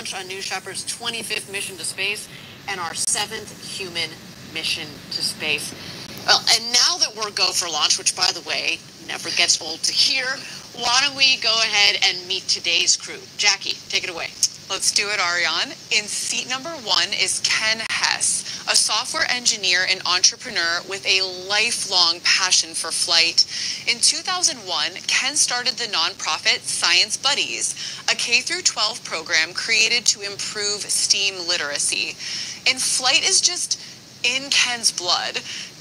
launch on New Shepard's 25th mission to space and our 7th human mission to space. Well, and now that we're go for launch, which, by the way, never gets old to hear, why don't we go ahead and meet today's crew? Jackie, take it away. Let's do it, Ariane. In seat number 1 is Ken Hess, a software engineer and entrepreneur with a lifelong passion for flight. In 2001, Ken started the nonprofit Science Buddies, a K-12 program created to improve STEAM literacy. And flight is just in Ken's blood.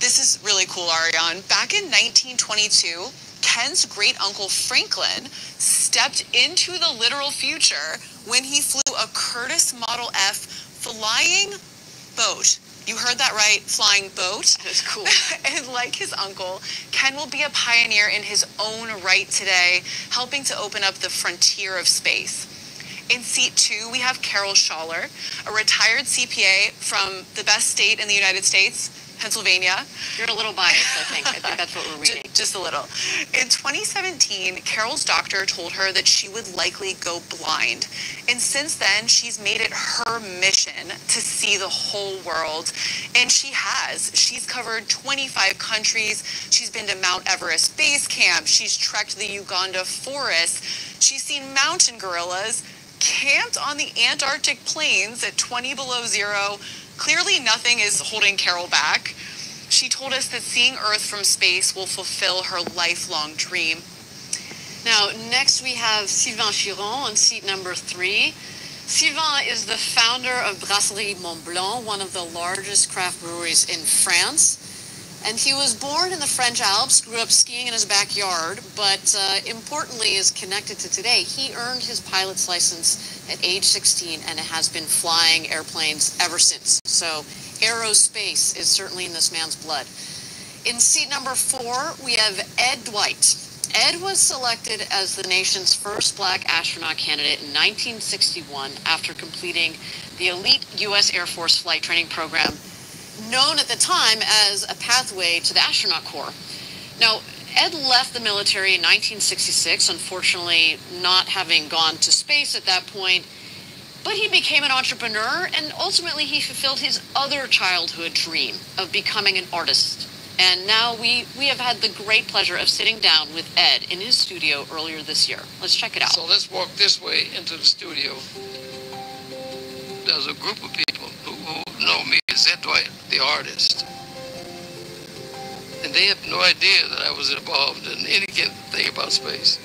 This is really cool, Ariane. Back in 1922, Ken's great-uncle Franklin stepped into the literal future when he flew a Curtiss Model F flying boat. You heard that right, flying boat. That's cool. And like his uncle, Ken will be a pioneer in his own right today, helping to open up the frontier of space. In seat 2, we have Carol Schaller, a retired CPA from the best state in the United States, Pennsylvania. You're a little biased, I think. I think that's what we're reading. Just a little. In 2017, Carol's doctor told her that she would likely go blind. And since then, she's made it her mission to see the whole world. And she has. She's covered 25 countries. She's been to Mount Everest Base Camp. She's trekked the Uganda forest. She's seen mountain gorillas, camped on the Antarctic plains at 20 below zero. Clearly, nothing is holding Carol back. She told us that seeing Earth from space will fulfill her lifelong dream. Now, next we have Sylvain Chiron on seat number 3. Sylvain is the founder of Brasserie Mont Blanc, one of the largest craft breweries in France. And he was born in the French Alps, grew up skiing in his backyard, but importantly is connected to today. He earned his pilot's license at age 16 and has been flying airplanes ever since. So aerospace is certainly in this man's blood. In seat number 4, we have Ed Dwight. Ed was selected as the nation's first black astronaut candidate in 1961 after completing the elite U.S. Air Force flight training program, known at the time as a pathway to the astronaut corps. Now, Ed left the military in 1966, unfortunately not having gone to space at that point, but he became an entrepreneur, and ultimately he fulfilled his other childhood dream of becoming an artist. And now we have had the great pleasure of sitting down with Ed in his studio earlier this year. Let's check it out. So let's walk this way into the studio. There's a group of people who know me as Ed Dwight, the artist. And they have no idea that I was involved in anything about space.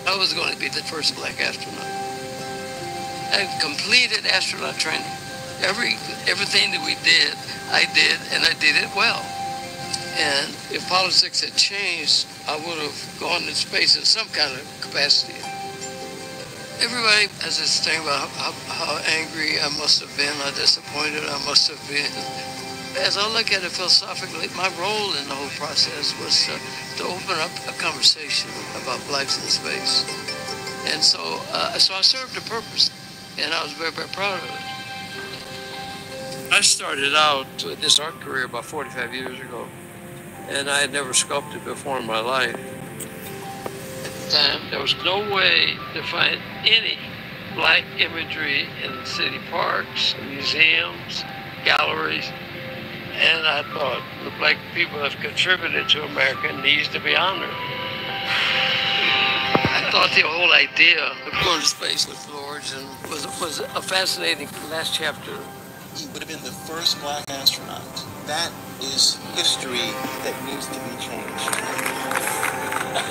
I was going to be the first black astronaut. I completed astronaut training. Everything that we did, I did, and I did it well. And if politics had changed, I would have gone to space in some kind of capacity. Everybody has this thing about how angry I must have been, how disappointed I must have been. As I look at it philosophically, my role in the whole process was to open up a conversation about blacks in space. And so I served a purpose, and I was very, very proud of it. I started out this art career about 45 years ago, and I had never sculpted before in my life. At the time, there was no way to find any black imagery in city parks, museums, galleries, and I thought the black people have contributed to America needs to be honored. I thought the whole idea of going to space with Blue Origin was a fascinating last chapter. He would have been the first black astronaut. That is history that needs to be changed.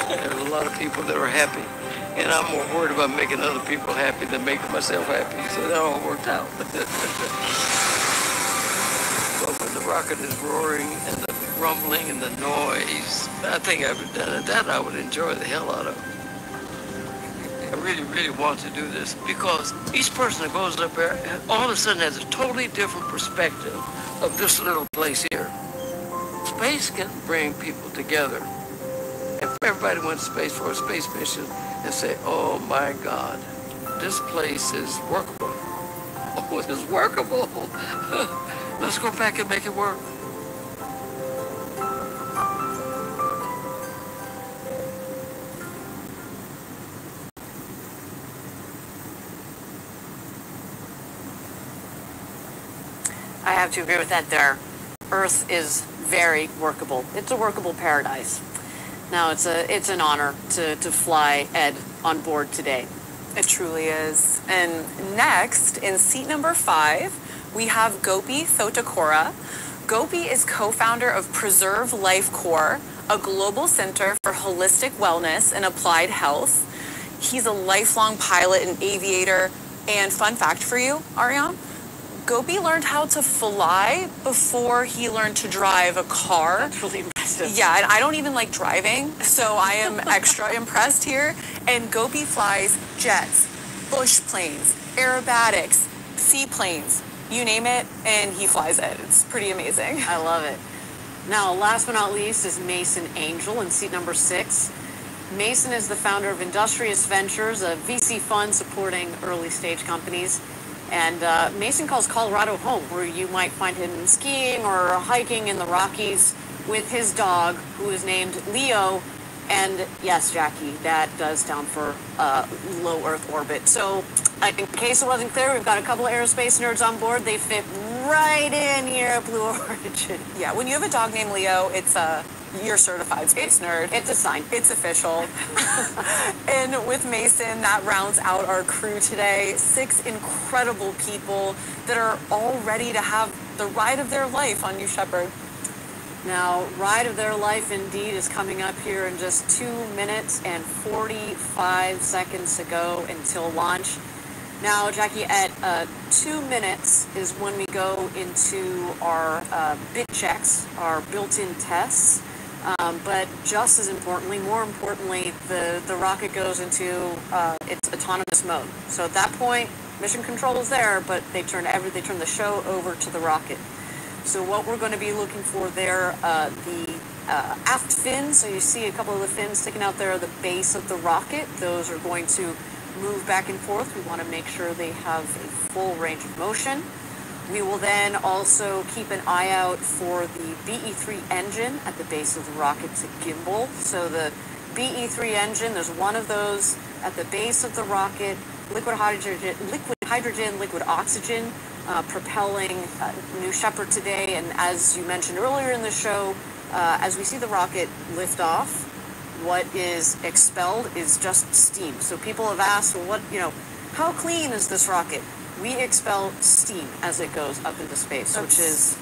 There's a lot of people that are happy, and I'm more worried about making other people happy than making myself happy, so that all worked out. But when the rocket is roaring and the rumbling and the noise, I think I would done it. That I would enjoy the hell out of. I really, really want to do this because each person that goes up there all of a sudden has a totally different perspective of this little place here. Space can bring people together. If everybody went to space for a space mission and say, oh my God, this place is workable. Oh, it is workable. Let's go back and make it work. I have to agree with that there. Earth is very workable. It's a workable paradise. Now, it's an honor to fly Ed on board today. It truly is. And next, in seat number 5, we have Gopi Thotakura. Gopi is co-founder of Preserve Life Core, a global center for holistic wellness and applied health. He's a lifelong pilot and aviator. And fun fact for you, Ariane, Gopi learned how to fly before he learned to drive a car. That's really impressive. Yeah, and I don't even like driving, so I am extra impressed here. And Gopi flies jets, bush planes, aerobatics, seaplanes, you name it, and he flies it. It's pretty amazing. I love it. Now, last but not least is Mason Angel in seat number 6. Mason is the founder of Industrious Ventures, a VC fund supporting early stage companies. And Mason calls Colorado home, where you might find him skiing or hiking in the Rockies with his dog, who is named Leo. And yes, Jackie, that does stand for low Earth orbit. So in case it wasn't clear, we've got a couple of aerospace nerds on board. They fit right in here at Blue Origin. Yeah, when you have a dog named Leo, it's you're certified space nerd. It's a sign. It's official. And with Mason, that rounds out our crew today. 6 incredible people that are all ready to have the ride of their life on New Shepard. Now, ride of their life indeed is coming up here in just 2 minutes and 45 seconds to go until launch. Now, Jackie, at 2 minutes is when we go into our bit checks, our built-in tests. But just as importantly, more importantly, the rocket goes into its autonomous mode. So at that point, mission control is there, but they turn the show over to the rocket. So what we're going to be looking for there, the aft fins. So you see a couple of the fins sticking out there at the base of the rocket. Those are going to move back and forth. We want to make sure they have a full range of motion. We will then also keep an eye out for the BE-3 engine at the base of the rocket to gimbal. So the BE-3 engine, there's one of those at the base of the rocket, liquid hydrogen, liquid oxygen, propelling New Shepard today. And as you mentioned earlier in the show, as we see the rocket lift off, what is expelled is just steam. So people have asked, well, how clean is this rocket? We expel steam as it goes up into space, which is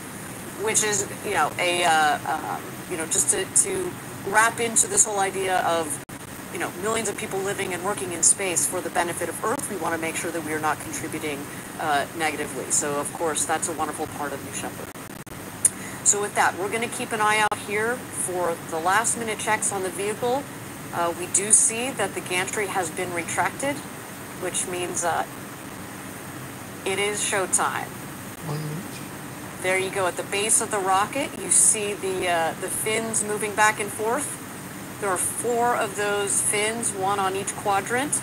just to wrap into this whole idea of, millions of people living and working in space for the benefit of Earth. We want to make sure that we are not contributing negatively. So, of course, that's a wonderful part of New Shepard. So with that, we're going to keep an eye out here for the last-minute checks on the vehicle. We do see that the gantry has been retracted, which means it is showtime. There you go. At the base of the rocket, you see the fins moving back and forth. There are 4 of those fins, 1 on each quadrant.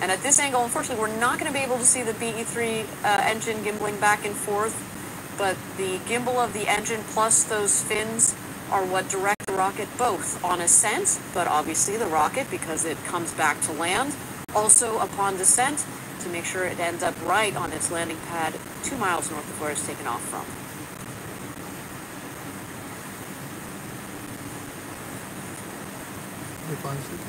And at this angle, unfortunately, we're not going to be able to see the BE-3 engine gimbaling back and forth, but the gimbal of the engine plus those fins are what direct the rocket both on ascent, but obviously the rocket, because it comes back to land, also upon descent to make sure it ends up right on its landing pad 2 miles north of where it's taken off from. Five seconds.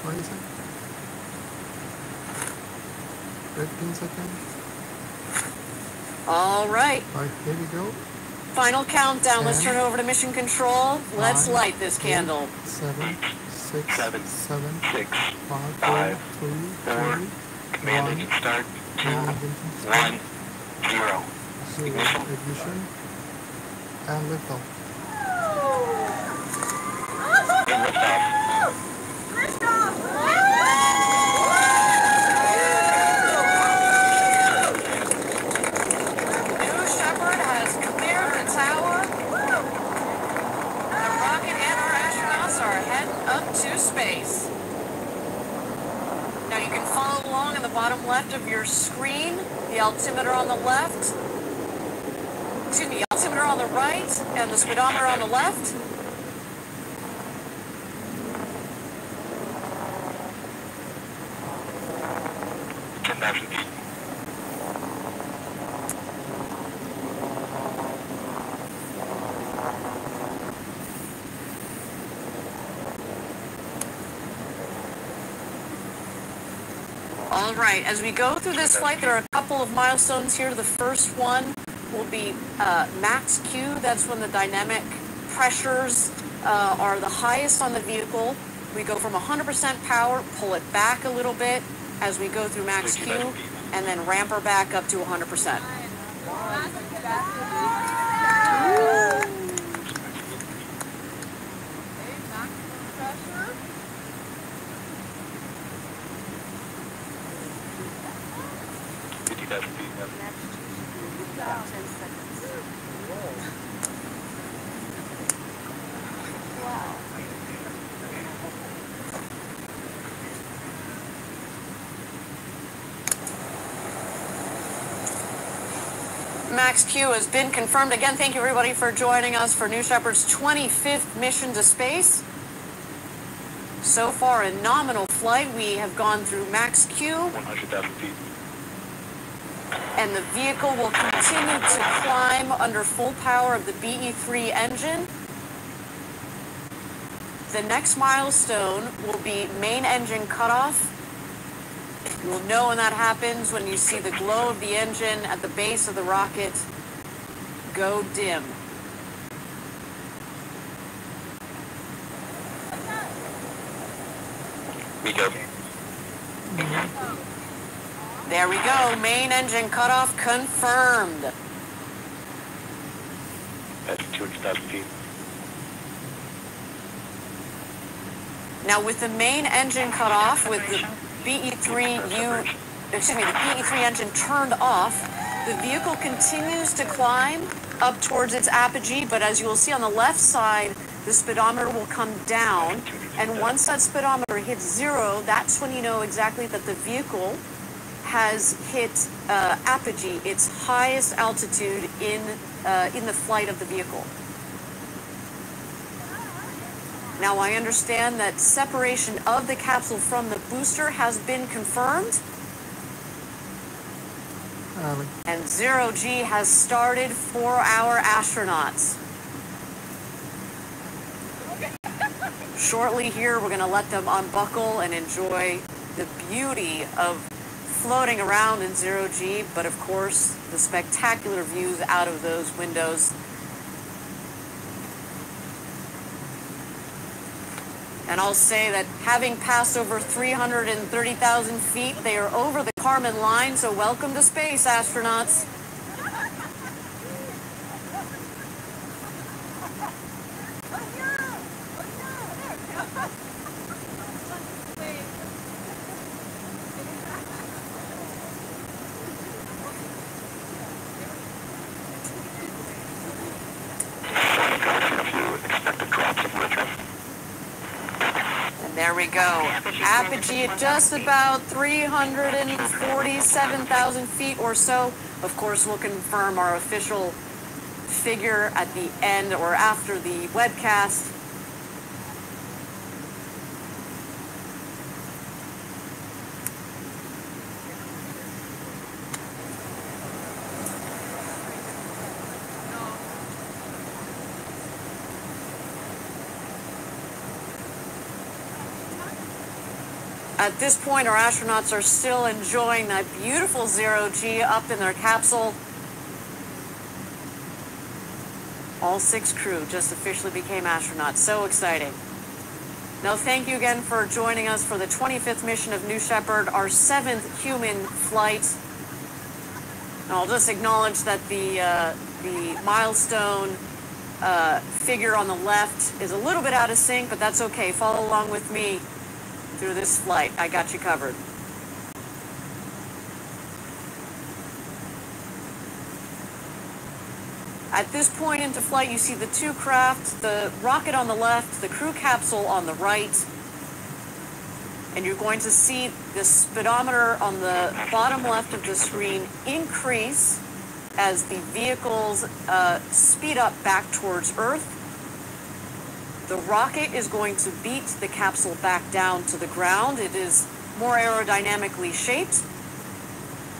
20 seconds. 15 seconds. All right. Alright, here we go. Final countdown. Let's turn it over to mission control. Let's 9, light this candle. 7, 6, 7, 7, 6, 5, 5, 4, 4, 3, command 1, engine start, 2, command engine start, 1, 0. 0, ignition, and liftoff. New Shepard has cleared the tower. The rocket and our astronauts are heading up to space. Now you can follow along in the bottom left of your screen. The altimeter on the left. Excuse me, the altimeter on the right and the speedometer on the left. All right, as we go through this flight, there are a couple of milestones here. The first one will be max Q. That's when the dynamic pressures are the highest on the vehicle. We go from 100% power, pull it back a little bit as we go through max Q, and then ramp her back up to 100%. Max Q has been confirmed. Again, thank you everybody for joining us for New Shepard's 25th mission to space. So far, a nominal flight. We have gone through max Q. 100,000 feet. And the vehicle will continue to climb under full power of the BE-3 engine. The next milestone will be main engine cutoff. You'll know when that happens when you see the glow of the engine at the base of the rocket go dim. There we go. Main engine cutoff confirmed. That's 200,000 feet. Now with the main engine cutoff, with the BE-3 engine turned off, the vehicle continues to climb up towards its apogee, but as you will see on the left side, the speedometer will come down, and once that speedometer hits 0, that's when you know exactly that the vehicle has hit apogee, its highest altitude in the flight of the vehicle. Now I understand that separation of the capsule from the booster has been confirmed. And 0G has started for our astronauts. Shortly here, we're going to let them unbuckle and enjoy the beauty of floating around in 0G, but of course, the spectacular views out of those windows. And I'll say that having passed over 330,000 feet, they are over the Kármán line, so welcome to space, astronauts. There we go. Apogee at just about 347,000 feet or so. Of course, we'll confirm our official figure at the end or after the webcast. At this point, our astronauts are still enjoying that beautiful 0G up in their capsule. All 6 crew just officially became astronauts. So exciting. Now, thank you again for joining us for the 25th mission of New Shepard, our 7th human flight. And I'll just acknowledge that the milestone figure on the left is a little bit out of sync, but that's okay. Follow along with me through this flight. I got you covered. At this point into flight, you see the 2 craft, the rocket on the left, the crew capsule on the right, and you're going to see the speedometer on the bottom left of the screen increase as the vehicles speed up back towards Earth. The rocket is going to beat the capsule back down to the ground. It is more aerodynamically shaped.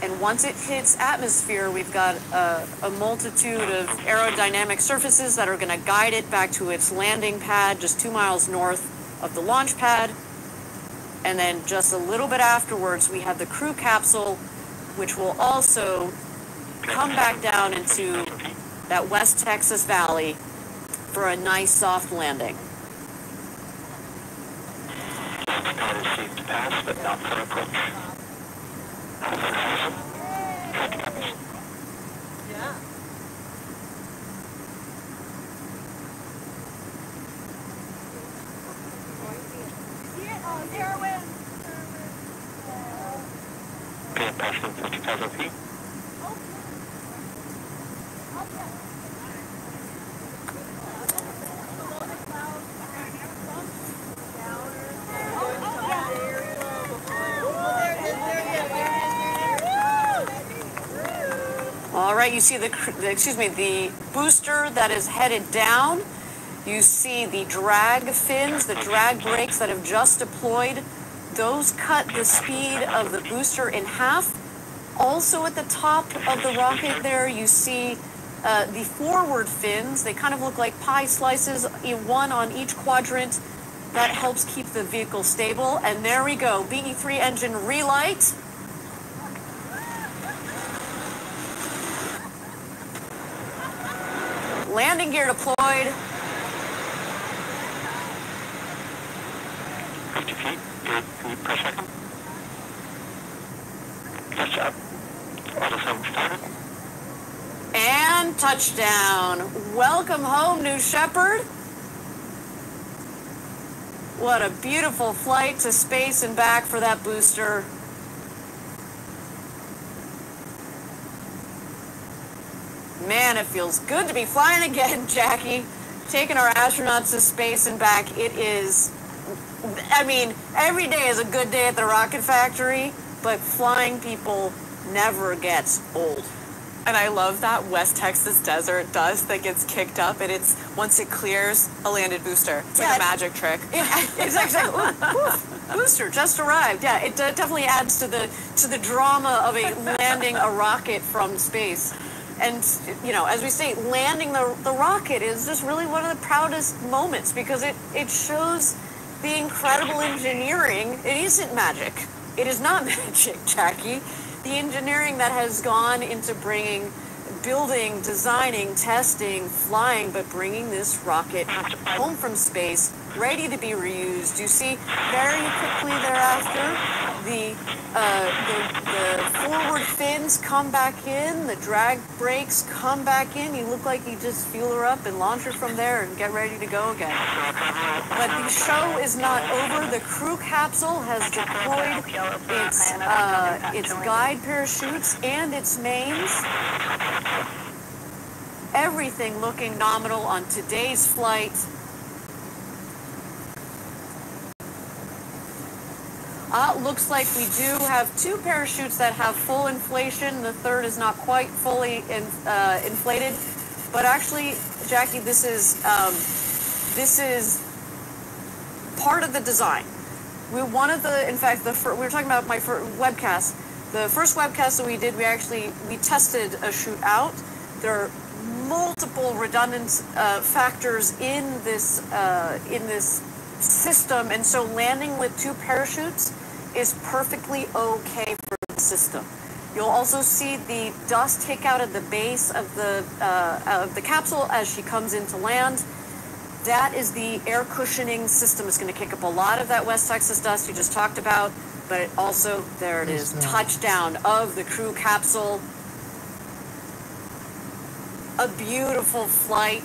And once it hits atmosphere, we've got a multitude of aerodynamic surfaces that are going to guide it back to its landing pad just 2 miles north of the launch pad. And then just a little bit afterwards, we have the crew capsule, which will also come back down into that West Texas Valley for a nice soft landing. Received pass, but not for approach. Yeah. Okay, passing 50,000 feet. All right, you see the booster that is headed down. You see the drag fins, the drag brakes that have just deployed. Those cut the speed of the booster in half. Also at the top of the rocket there, you see the forward fins. They kind of look like pie slices, one on each quadrant. That helps keep the vehicle stable. And there we go, BE-3 engine relight. Landing gear deployed. 50 feet, 8 feet per second. Touch up. Autosum started. And touchdown. Welcome home, New Shepard. What a beautiful flight to space and back for that booster. Man, it feels good to be flying again, Jackie. Taking our astronauts to space and back. It is, I mean, every day is a good day at the rocket factory, but flying people never gets old. And I love that West Texas desert dust that gets kicked up, and it's once it clears, a landed booster. It's like a magic trick. It's actually booster just arrived. Yeah, it definitely adds to the drama of landing a rocket from space. And, you know, as we say, landing the rocket is just really one of the proudest moments because it shows the incredible engineering. It isn't magic. It is not magic, Jackie. The engineering that has gone into building, designing, testing, flying, but bringing this rocket home from space, ready to be reused. You see very quickly thereafter, the forward fins come back in, the drag brakes come back in. You look like you just fuel her up and launch her from there and get ready to go again. But the show is not over. The crew capsule has deployed its guide parachutes and its mains. Everything looking nominal on today's flight. Looks like we do have 2 parachutes that have full inflation. The third is not quite fully inflated. But actually, Jackie, this is part of the design. We were talking about my webcast. The first webcast that we did, we tested a chute out. There are multiple redundant factors in this system, and so landing with 2 parachutes is perfectly okay for the system. You'll also see the dust kick out at the base of the capsule as she comes into land. That is the air cushioning system. It's going to kick up a lot of that West Texas dust you just talked about, but it also, there it is, touchdown of the crew capsule. A beautiful flight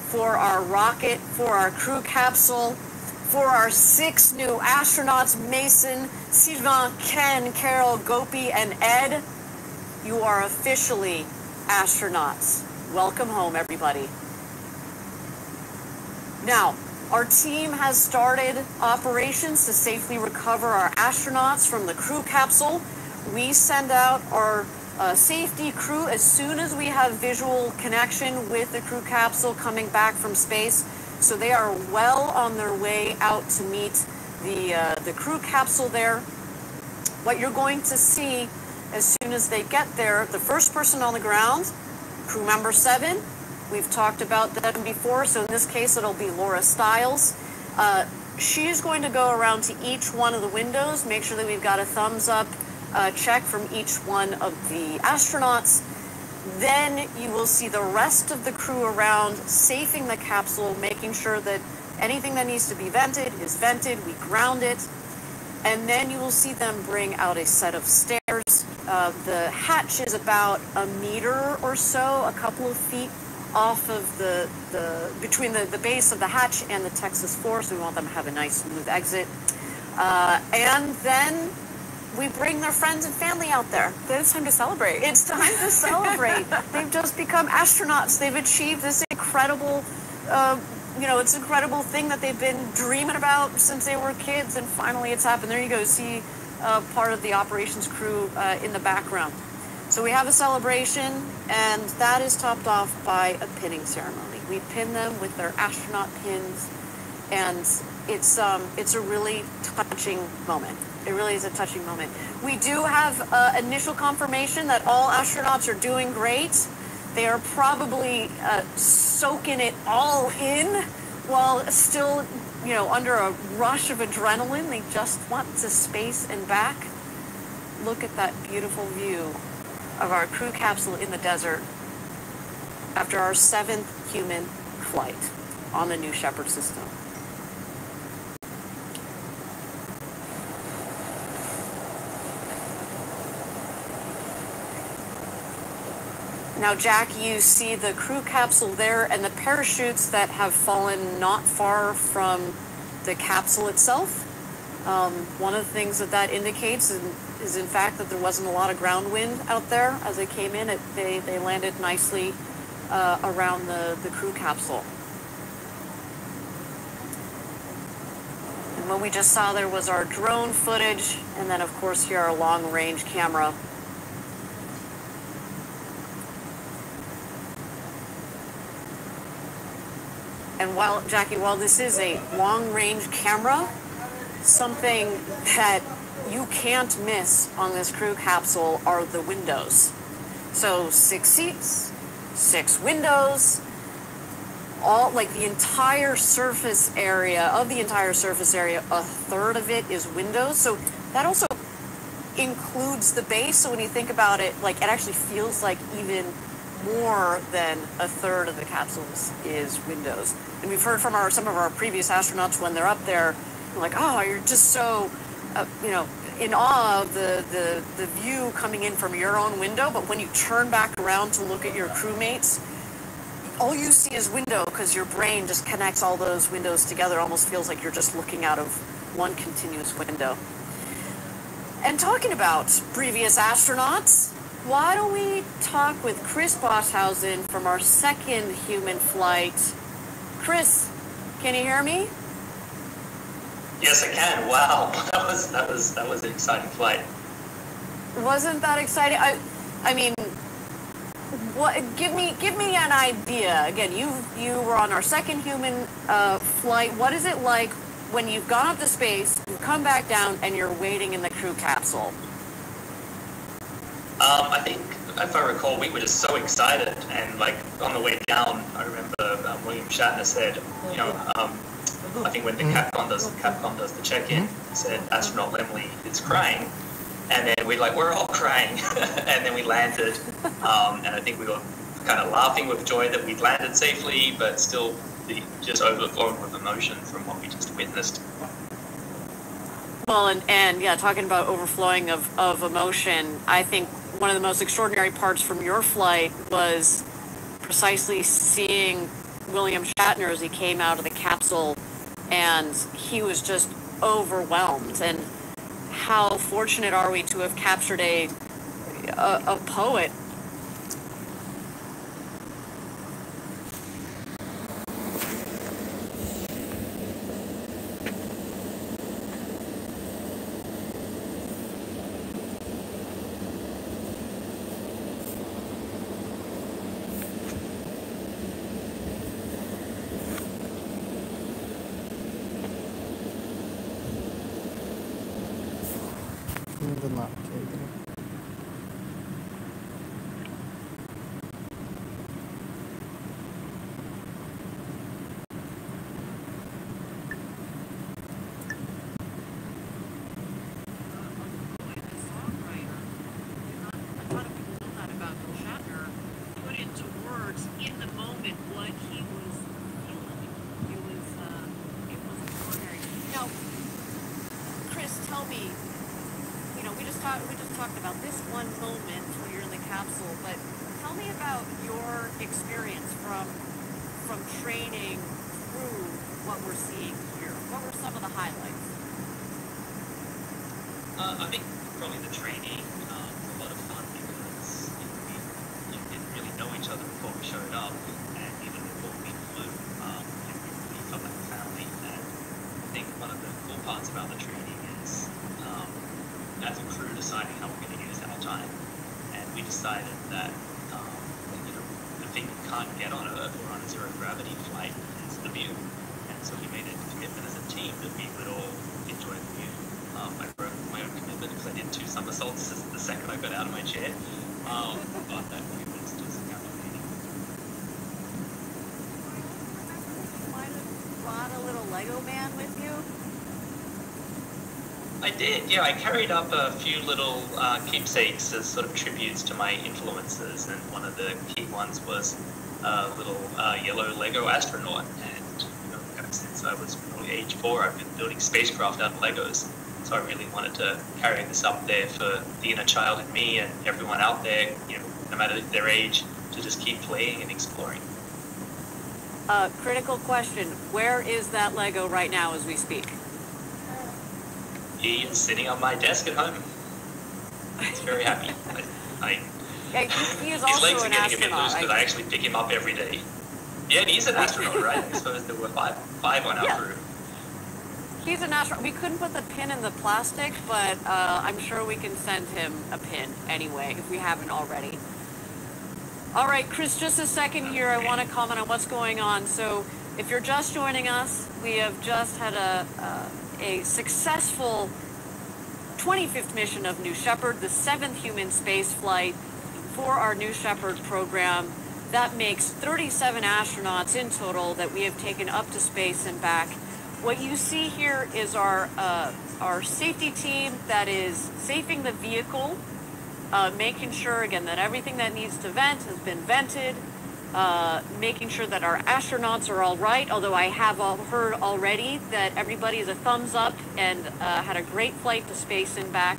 for our rocket, for our crew capsule, for our 6 new astronauts, Mason, Sylvain, Ken, Carol, Gopi, and Ed. You are officially astronauts. Welcome home, everybody. Now, our team has started operations to safely recover our astronauts from the crew capsule. We send out our safety crew as soon as we have visual connection with the crew capsule coming back from space. So they are well on their way out to meet the crew capsule there. What you're going to see as soon as they get there, the first person on the ground, crew member 7, we've talked about them before, so in this case it'll be Laura Stiles. she is going to go around to each one of the windows, make sure that we've got a thumbs up check from each one of the astronauts. Then you will see the rest of the crew around, safing the capsule, making sure that anything that needs to be vented is vented, we ground it, and then you will see them bring out a set of stairs. The hatch is about a meter or so, a couple of feet off of between the base of the hatch and the Texas floor, so we want them to have a nice smooth exit. And then we bring their friends and family out there. Then it's time to celebrate. It's time to celebrate. They've just become astronauts. They've achieved this incredible, it's an incredible thing that they've been dreaming about since they were kids, and finally it's happened. There you go, see part of the operations crew in the background. So we have a celebration, and that is topped off by a pinning ceremony. We pin them with their astronaut pins, and it's a really touching moment. It really is a touching moment. We do have initial confirmation that all astronauts are doing great. They are probably soaking it all in while still, under a rush of adrenaline. They just want to space and back. Look at that beautiful view of our crew capsule in the desert after our 7th human flight on the New Shepard system. Now, Jack, you see the crew capsule there and the parachutes that have fallen not far from the capsule itself. One of the things that indicates is in fact that there wasn't a lot of ground wind out there as they came in. They landed nicely around the crew capsule. And what we just saw there was our drone footage, and then of course here our long-range camera. And Jackie, while this is a long-range camera, something that you can't miss on this crew capsule are the windows. So 6 seats, 6 windows, all like the entire surface area, a third of it is windows. So that also includes the base. So when you think about it, like it actually feels like even more than a third of the capsules is windows. And we've heard from some of our previous astronauts when they're up there, like, oh, you're just so, in awe of the view coming in from your own window. But when you turn back around to look at your crewmates, all you see is window, because your brain just connects all those windows together. It almost feels like you're just looking out of one continuous window. And talking about previous astronauts, why don't we talk with Chris Bosshausen from our 2nd human flight. Chris, can you hear me? Yes, I can. Wow, that was an exciting flight. Wasn't that exciting? I mean, what? Give me an idea. Again, you were on our 2nd human flight. What is it like when you've gone up to space, you come back down, and you're waiting in the crew capsule? I think, if I recall, we were just so excited, and like on the way down, I remember William Shatner said, I think when the Capcom does the check-in, he said astronaut Lemley is crying, and then we're all crying, and then we landed, and I think we were kind of laughing with joy that we'd landed safely, but still just overflowing with emotion from what we just witnessed. Well, and yeah, talking about overflowing of emotion, I think one of the most extraordinary parts from your flight was precisely seeing William Shatner as he came out of the capsule, and he was just overwhelmed. And how fortunate are we to have captured a poet. The map cable. just talked about this one moment where you're in the capsule, but tell me about your experience from training through what we're seeing here. What were some of the highlights? I think probably the training was a lot of fun because we didn't really know each other before we showed up, and even before we flew, we felt like a family. And I think one of the cool parts about the training is, as a crew, deciding how we're going to use our time, and we decided that the thing you can't get on Earth or on a zero gravity flight is the view, and so we made a commitment as a team that we would all enjoy the view. I broke my own commitment because I did 2 somersaults the second I got out of my chair. But that view was just captivating. You might have brought a little Lego man with you? I did, yeah. I carried up a few little keepsakes as sort of tributes to my influences, and one of the key ones was a little yellow Lego astronaut. And ever since I was probably age 4, I've been building spacecraft out of Legos. So I really wanted to carry this up there for the inner child in me and everyone out there, no matter their age, to just keep playing and exploring. Critical question. Where is that Lego right now as we speak? He is sitting on my desk at home. He's very happy. Yeah, he is his also legs are an getting a bit astronaut. loose because I actually pick him up every day. Yeah, and he's an astronaut, right? I suppose there were five on our crew. He's an astronaut. We couldn't put the pin in the plastic, but I'm sure we can send him a pin anyway, if we haven't already. All right, Chris, just a second here. I want to comment on what's going on. So if you're just joining us, we have just had a successful 25th mission of New Shepard, the 7th human space flight for our New Shepard program. That makes 37 astronauts in total that we have taken up to space and back. What you see here is our safety team that is safing the vehicle, making sure, again, that everything that needs to vent has been vented, making sure that our astronauts are all right, although I have heard already that everybody is a thumbs up and had a great flight to space and back.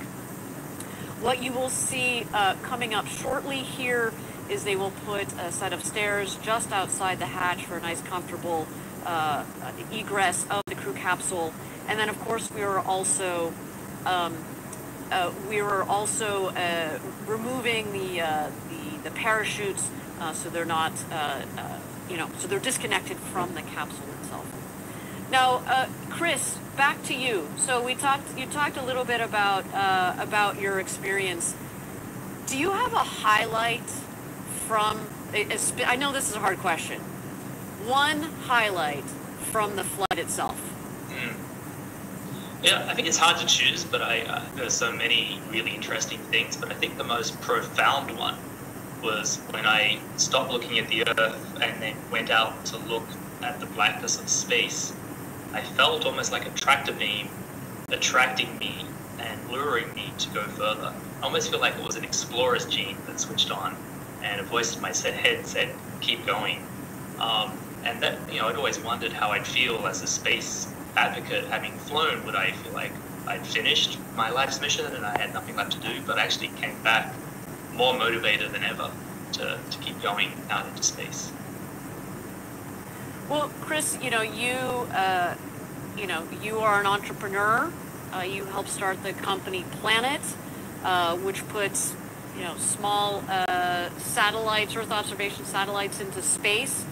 What you will see coming up shortly here is they will put a set of stairs just outside the hatch for a nice, comfortable egress of the crew capsule. And then, of course, we are also removing the parachutes so they're not so they're disconnected from the capsule itself. Now, Chris, back to you. So you talked a little bit about your experience. Do you have a highlight from? I know this is a hard question. One highlight from the flight itself. Yeah, I think it's hard to choose, but there's so many really interesting things. But I think the most profound one was when I stopped looking at the Earth and then went out to look at the blackness of space. I felt almost like a tractor beam attracting me and luring me to go further. I almost feel like it was an explorer's gene that switched on, and a voice in my head said, "Keep going." And that, I'd always wondered how I'd feel as a space advocate having flown. Would I feel like I'd finished my life's mission and I had nothing left to do? But I actually came back more motivated than ever to keep going out into space. Well, Chris, you are an entrepreneur. You helped start the company Planet, which puts, small satellites, Earth observation satellites into space.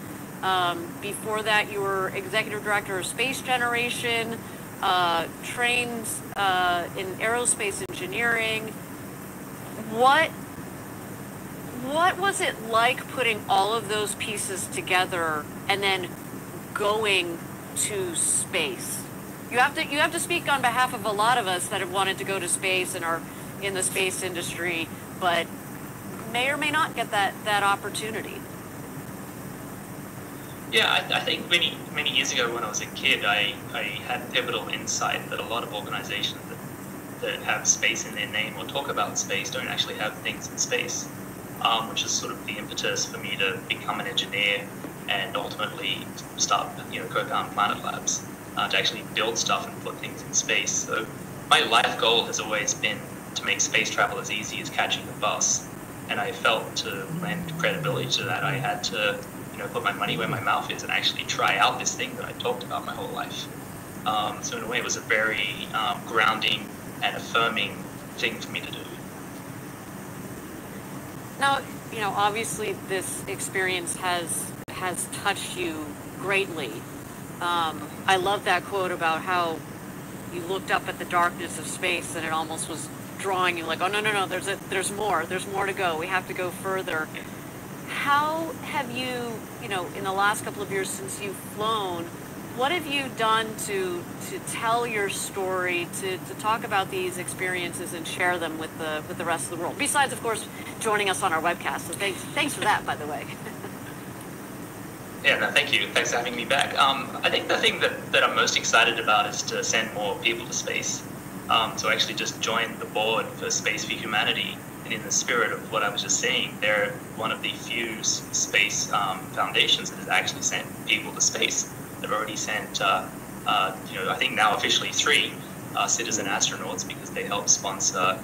Before that, you were executive director of Space Generation, trained in aerospace engineering. What was it like putting all of those pieces together and then going to space? You have to speak on behalf of a lot of us that have wanted to go to space and are in the space industry, but may or may not get that opportunity. Yeah, I think many years ago when I was a kid, I had pivotal insight that a lot of organizations that have space in their name or talk about space don't actually have things in space, which is sort of the impetus for me to become an engineer and ultimately start, co-found Planet Labs, to actually build stuff and put things in space. So my life goal has always been to make space travel as easy as catching the bus. And I felt to lend credibility to that, I had to, put my money where my mouth is and actually try out this thing that I talked about my whole life. So in a way, it was a very grounding and affirming thing for me to do. Now, obviously this experience has touched you greatly. I love that quote about how you looked up at the darkness of space and it almost was drawing you like, oh, no, there's more to go. We have to go further. How have you, in the last couple of years since you've flown, what have you done to tell your story, to talk about these experiences and share them with the rest of the world? Besides, of course, joining us on our webcast. So thanks for that, by the way. Yeah, no, thank you. Thanks for having me back. I think the thing that I'm most excited about is to send more people to space. So I actually just joined the board for Space for Humanity. And in the spirit of what I was just saying, they're one of the few space foundations that has actually sent people to space. They've already sent, I think now officially 3 citizen astronauts because they help sponsor